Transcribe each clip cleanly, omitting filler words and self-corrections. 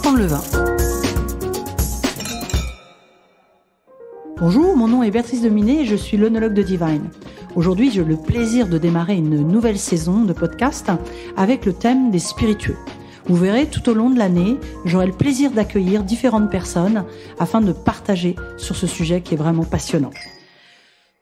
Apprendre le vin. Bonjour, mon nom est Béatrice Dominé et je suis l'œnologue de Divine. Aujourd'hui, j'ai le plaisir de démarrer une nouvelle saison de podcast avec le thème des spiritueux. Vous verrez, tout au long de l'année, j'aurai le plaisir d'accueillir différentes personnes afin de partager sur ce sujet qui est vraiment passionnant.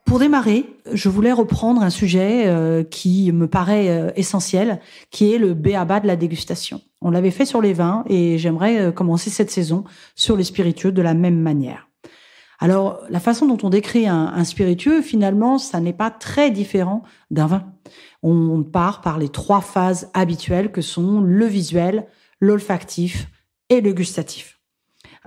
Pour démarrer, je voulais reprendre un sujet qui me paraît essentiel, qui est le b.a.-ba de la dégustation. On l'avait fait sur les vins et j'aimerais commencer cette saison sur les spiritueux de la même manière. Alors, la façon dont on décrit un spiritueux, finalement, ça n'est pas très différent d'un vin. On part par les 3 phases habituelles que sont le visuel, l'olfactif et le gustatif.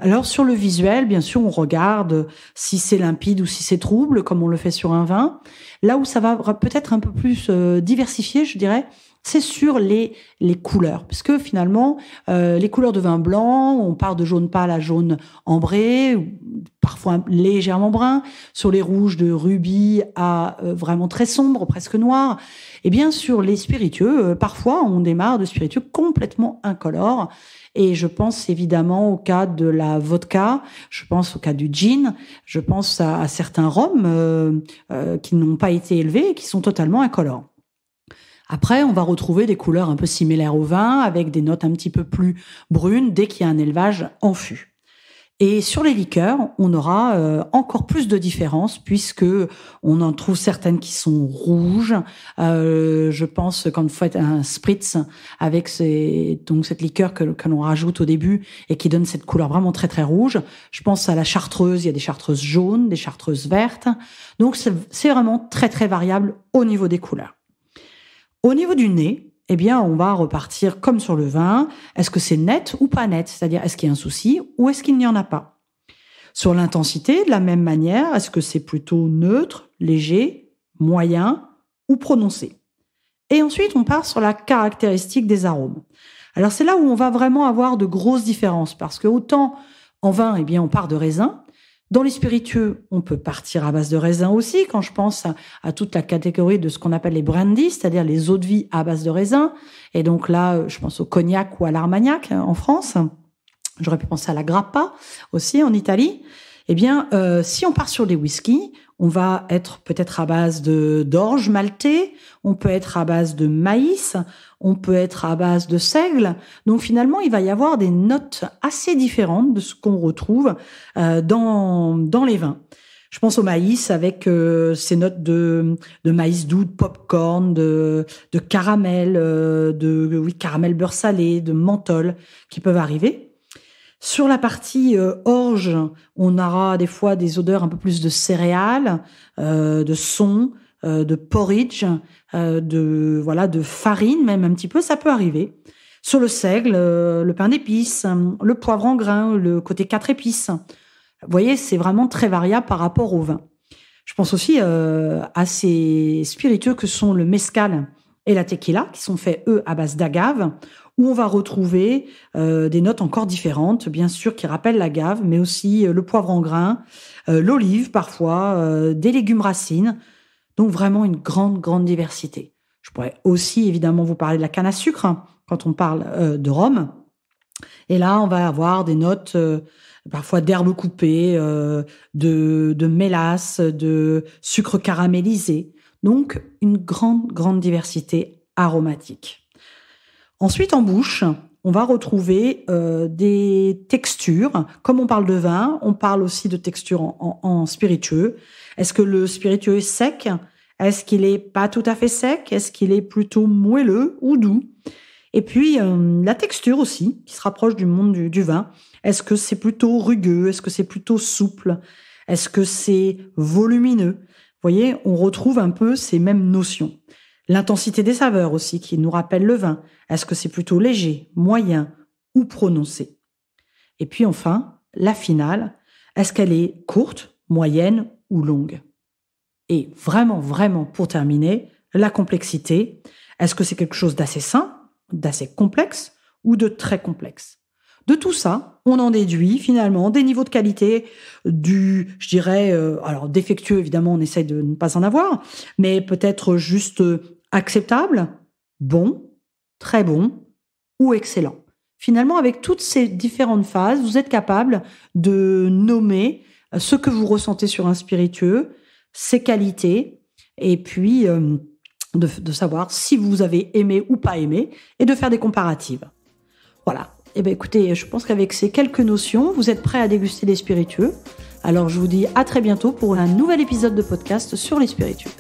Alors, sur le visuel, bien sûr, on regarde si c'est limpide ou si c'est trouble, comme on le fait sur un vin. Là où ça va peut-être un peu plus diversifié, je dirais, c'est sur les couleurs. Parce que finalement, les couleurs de vin blanc, on part de jaune pâle à jaune ambré, parfois légèrement brun, sur les rouges de rubis à vraiment très sombre, presque noir. Et bien sur les spiritueux, parfois on démarre de spiritueux complètement incolores. Et je pense évidemment au cas de la vodka, je pense au cas du gin, je pense à certains rhums qui n'ont pas été élevés et qui sont totalement incolores. Après, on va retrouver des couleurs un peu similaires au vin, avec des notes un petit peu plus brunes dès qu'il y a un élevage en fût. Et sur les liqueurs, on aura encore plus de différences puisque on en trouve certaines qui sont rouges. Je pense quand vous faites un spritz avec cette liqueur que l'on rajoute au début et qui donne cette couleur vraiment très très rouge. Je pense à la chartreuse. Il y a des chartreuses jaunes, des chartreuses vertes. Donc c'est vraiment très très variable au niveau des couleurs. Au niveau du nez, eh bien, on va repartir comme sur le vin. Est-ce que c'est net ou pas net? C'est-à-dire, est-ce qu'il y a un souci ou est-ce qu'il n'y en a pas? Sur l'intensité, de la même manière, est-ce que c'est plutôt neutre, léger, moyen ou prononcé? Et ensuite, on part sur la caractéristique des arômes. Alors, c'est là où on va vraiment avoir de grosses différences parce que autant en vin, eh bien, on part de raisin. Dans les spiritueux, on peut partir à base de raisin aussi, quand je pense à toute la catégorie de ce qu'on appelle les brandies, c'est-à-dire les eaux-de-vie à base de raisin. Et donc là, je pense au cognac ou à l'armagnac en France. J'aurais pu penser à la grappa aussi en Italie. Eh bien, si on part sur les whiskies, on va être peut-être à base d'orge maltais, on peut être à base de maïs, on peut être à base de seigle. Donc finalement, il va y avoir des notes assez différentes de ce qu'on retrouve dans les vins. Je pense au maïs avec ces notes de maïs doux, de popcorn, de caramel, caramel beurre salé, de menthol qui peuvent arriver. Sur la partie orge, on aura des fois des odeurs un peu plus de céréales, de son, de porridge, de farine même un petit peu, ça peut arriver. Sur le seigle, le pain d'épices, le poivre en grains, le côté 4 épices. Vous voyez, c'est vraiment très variable par rapport au vin. Je pense aussi à ces spiritueux que sont le mezcal et la tequila, qui sont faits, eux, à base d'agave, où on va retrouver des notes encore différentes, bien sûr, qui rappellent l'agave, mais aussi le poivre en grains, l'olive parfois, des légumes racines. Donc vraiment une grande, grande diversité. Je pourrais aussi évidemment vous parler de la canne à sucre quand on parle de rhum. Et là, on va avoir des notes parfois d'herbes coupées, de mélasse, de sucre caramélisé. Donc une grande, grande diversité aromatique. Ensuite, en bouche, on va retrouver des textures. Comme on parle de vin, on parle aussi de texture en spiritueux. Est-ce que le spiritueux est sec? Est-ce qu'il est pas tout à fait sec? Est-ce qu'il est plutôt moelleux ou doux? Et puis, la texture aussi, qui se rapproche du monde du vin. Est-ce que c'est plutôt rugueux? Est-ce que c'est plutôt souple? Est-ce que c'est volumineux? Vous voyez, on retrouve un peu ces mêmes notions. L'intensité des saveurs aussi, qui nous rappelle le vin. Est-ce que c'est plutôt léger, moyen ou prononcé? Et puis enfin, la finale, est-ce qu'elle est courte, moyenne ou longue? Et vraiment, vraiment, pour terminer, la complexité. Est-ce que c'est quelque chose d'assez simple, d'assez complexe ou de très complexe? De tout ça, on en déduit finalement des niveaux de qualité je dirais, alors défectueux évidemment, on essaye de ne pas en avoir, mais peut-être juste acceptable, bon, très bon ou excellent. finalement, avec toutes ces différentes phases, vous êtes capable de nommer ce que vous ressentez sur un spiritueux, ses qualités, et puis de savoir si vous avez aimé ou pas aimé, et de faire des comparatives. Voilà. Eh bien, écoutez, je pense qu'avec ces quelques notions, vous êtes prêts à déguster les spiritueux. Alors, je vous dis à très bientôt pour un nouvel épisode de podcast sur les spiritueux.